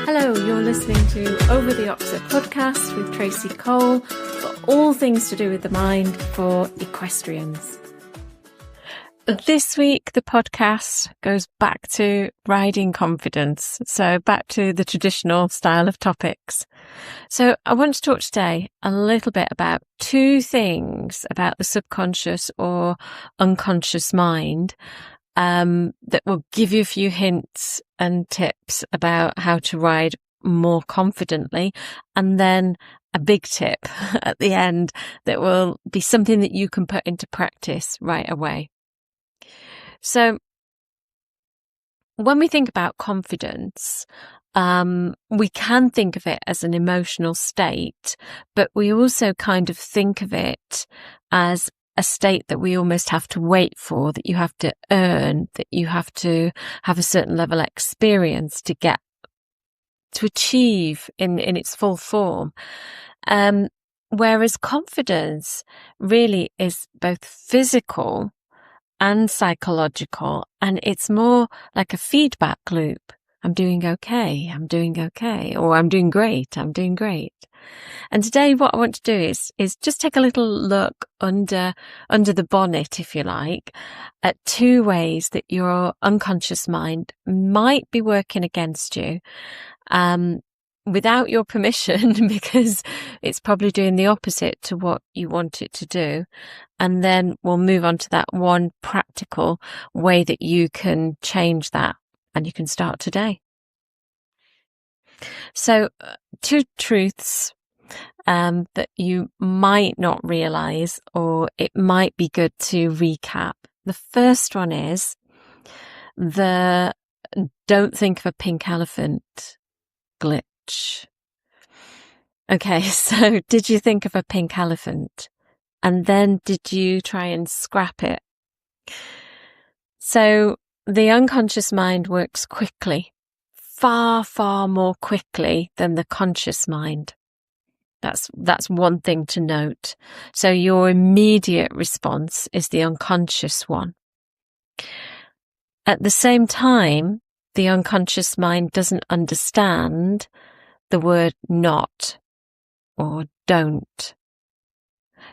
Hello, you're listening to Over the Oxer podcast with Tracy Cole for all things to do with the mind for equestrians. This week, the podcast goes back to riding confidence, so back to the traditional style of topics. So I want to talk today a little bit about two things about the subconscious or unconscious mind that will give you a few hints and tips about how to ride more confidently, and then a big tip at the end that will be something that you can put into practice right away. So when we think about confidence, we can think of it as an emotional state, but we also kind of think of it as a state that we almost have to wait for, that you have to earn, that you have to have a certain level of experience to get to achieve in its full form. Whereas confidence really is both physical and psychological, and it's more like a feedback loop. I'm doing okay, or I'm doing great, I'm doing great. And today what I want to do is just take a little look under the bonnet, if you like, at two ways that your unconscious mind might be working against you, without your permission, because it's probably doing the opposite to what you want it to do. And then we'll move on to that one practical way that you can change that, and you can start today. So, two truths that you might not realize, or it might be good to recap. The first one is the don't think of a pink elephant glitch. Okay, so did you think of a pink elephant? And then did you try and scrap it? So the unconscious mind works quickly, far, far more quickly than the conscious mind. That's one thing to note. So your immediate response is the unconscious one. At the same time, the unconscious mind doesn't understand the word not or don't.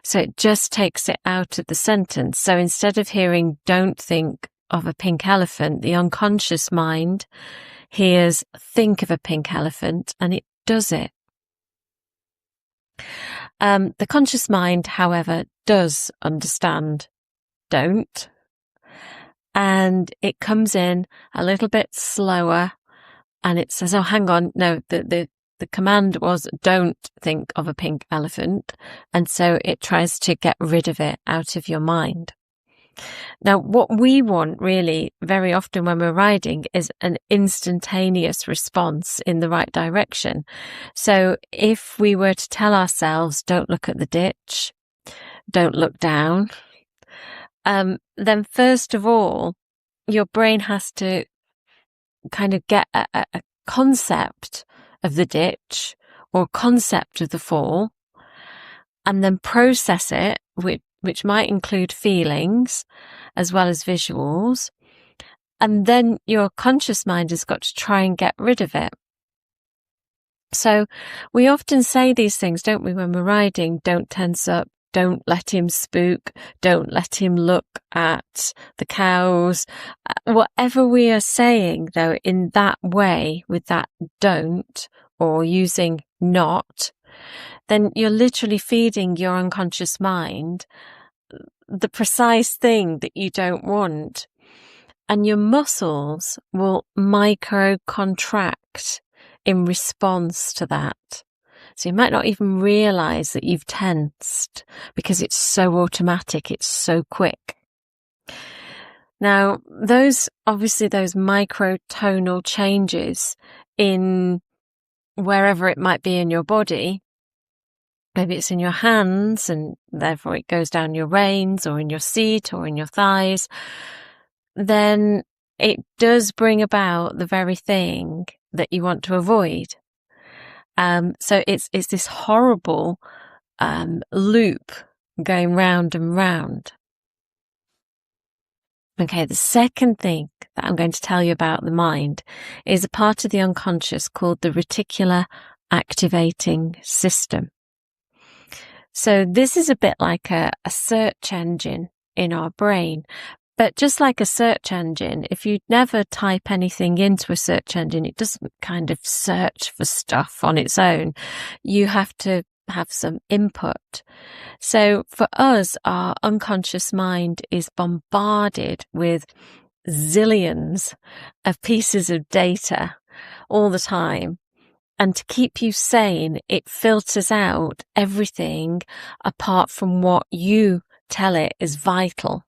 So it just takes it out of the sentence. So instead of hearing don't think of a pink elephant, the unconscious mind hears think of a pink elephant, and it does it. The conscious mind, however, does understand don't, and it comes in a little bit slower, and it says, oh, hang on, no, the command was don't think of a pink elephant, and so it tries to get rid of it out of your mind. Now, what we want really very often when we're riding is an instantaneous response in the right direction. So if we were to tell ourselves, don't look at the ditch, don't look down, then first of all, your brain has to kind of get a concept of the ditch or concept of the fall, and then process it, which might include feelings as well as visuals. And then your conscious mind has got to try and get rid of it. So we often say these things, don't we, when we're riding? Don't tense up, don't let him spook, don't let him look at the cows. Whatever we are saying, though, in that way, with that don't, or using not, then you're literally feeding your unconscious mind the precise thing that you don't want. And your muscles will micro-contract in response to that. So you might not even realize that you've tensed because it's so automatic, it's so quick. Now, those micro-tonal changes in wherever it might be in your body, maybe it's in your hands and therefore it goes down your reins, or in your seat, or in your thighs, then it does bring about the very thing that you want to avoid. So it's this horrible loop going round and round. Okay, the second thing that I'm going to tell you about the mind is a part of the unconscious called the reticular activating system. So this is a bit like a search engine in our brain. But just like a search engine, if you never type anything into a search engine, it doesn't kind of search for stuff on its own. You have to have some input. So for us, our unconscious mind is bombarded with zillions of pieces of data all the time. And to keep you sane, it filters out everything apart from what you tell it is vital.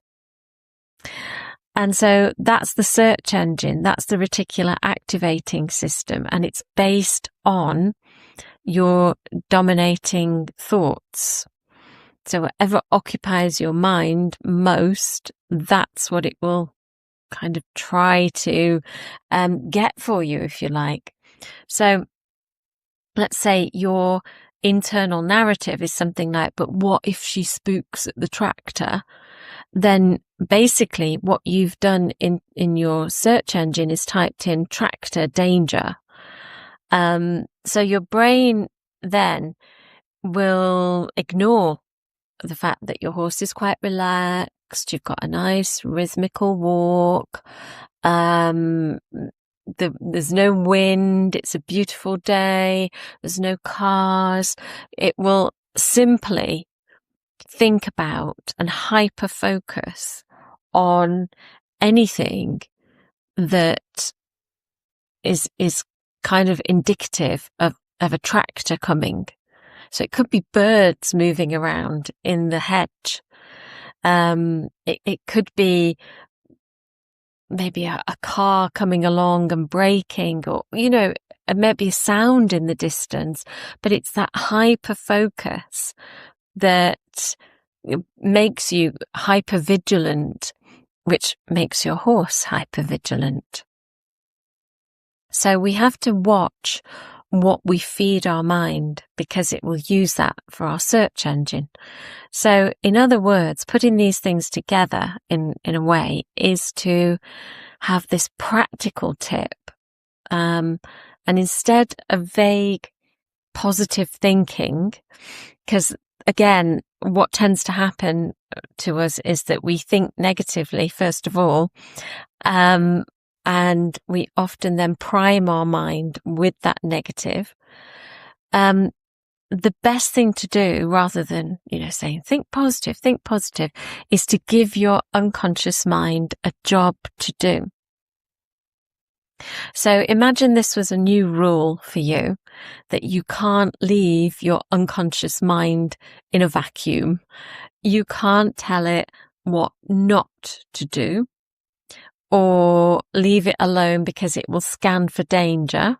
And so that's the search engine, that's the reticular activating system, and it's based on your dominating thoughts. So whatever occupies your mind most, that's what it will kind of try to get for you, if you like. So let's say your internal narrative is something like, but what if she spooks at the tractor? Then basically what you've done in your search engine is typed in tractor danger. So your brain then will ignore the fact that your horse is quite relaxed, you've got a nice rhythmical walk, there's no wind, it's a beautiful day, there's no cars. It will simply think about and hyper focus on anything that is kind of indicative of a tractor coming. So it could be birds moving around in the hedge. It could be maybe a car coming along and braking, or, maybe a sound in the distance, but it's that hyper focus that makes you hyper vigilant, which makes your horse hyper vigilant. So we have to watch what we feed our mind, because it will use that for our search engine. So in other words, putting these things together in a way is to have this practical tip. And instead of vague positive thinking, because again, what tends to happen to us is that we think negatively, first of all, and we often then prime our mind with that negative. The best thing to do, rather than, saying, think positive, is to give your unconscious mind a job to do. So imagine this was a new rule for you, that you can't leave your unconscious mind in a vacuum. You can't tell it what not to do, or leave it alone because it will scan for danger.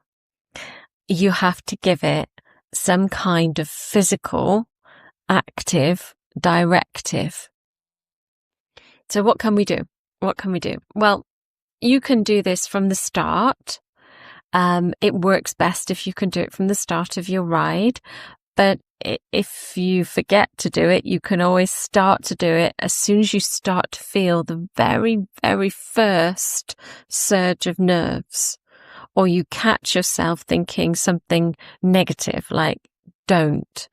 You have to give it some kind of physical, active directive. So what can we do? Well, you can do this from the start. It works best if you can do it from the start of your ride. But if you forget to do it, you can always start to do it as soon as you start to feel the very, very first surge of nerves, or you catch yourself thinking something negative, like don't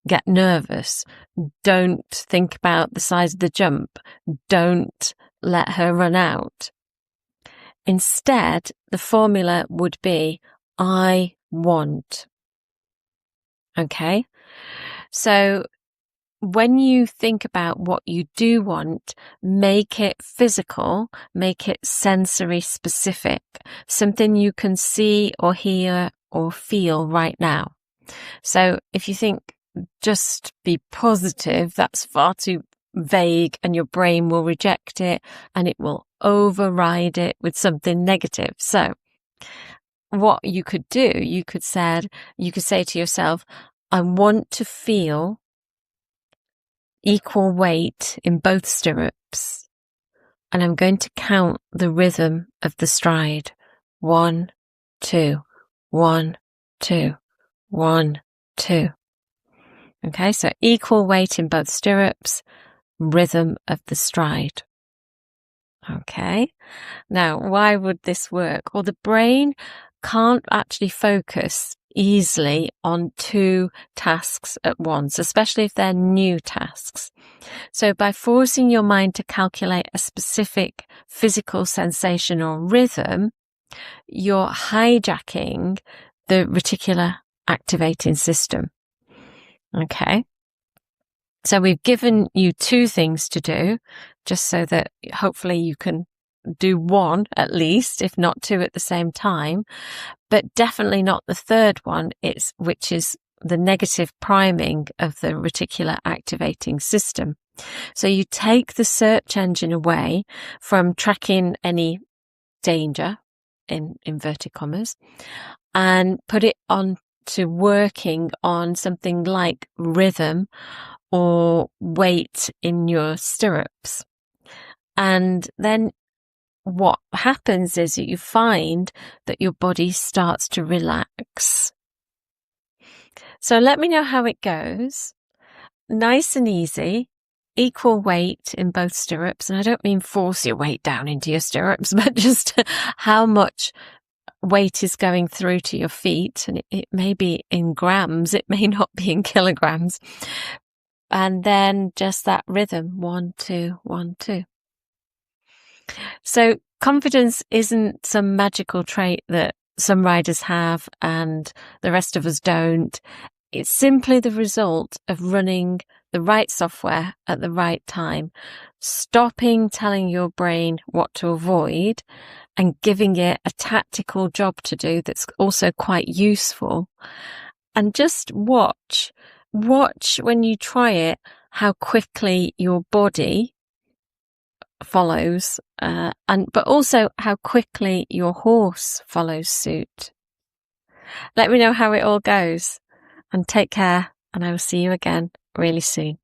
get nervous, don't think about the size of the jump, don't let her run out. Instead, the formula would be, I want. Okay? So when you think about what you do want, make it physical, make it sensory specific, something you can see or hear or feel right now. So if you think just be positive, that's far too vague, and your brain will reject it and it will override it with something negative. So what you could do, you could say to yourself, I want to feel equal weight in both stirrups, and I'm going to count the rhythm of the stride. 1, 2, 1, 2, 1, 2. Okay, so equal weight in both stirrups, rhythm of the stride. Okay. Now, why would this work? Well, the brain can't actually focus easily on two tasks at once, especially if they're new tasks. So by forcing your mind to calculate a specific physical sensation or rhythm, you're hijacking the reticular activating system. Okay. So we've given you two things to do, just so that hopefully you can do one at least, if not two at the same time, but definitely not the third one, which is the negative priming of the reticular activating system. So you take the search engine away from tracking any danger, in inverted commas, and put it on to working on something like rhythm or weight in your stirrups. And then what happens is that you find that your body starts to relax. So let me know how it goes. Nice and easy, equal weight in both stirrups. And I don't mean force your weight down into your stirrups, but just how much weight is going through to your feet. And it may be in grams, it may not be in kilograms. And then just that rhythm, 1, 2, 1, 2. So confidence isn't some magical trait that some riders have and the rest of us don't. It's simply the result of running the right software at the right time, stopping telling your brain what to avoid and giving it a tactical job to do that's also quite useful. And just watch when you try it, how quickly your body follows, but also how quickly your horse follows suit. Let me know how it all goes, and take care, and I will see you again really soon.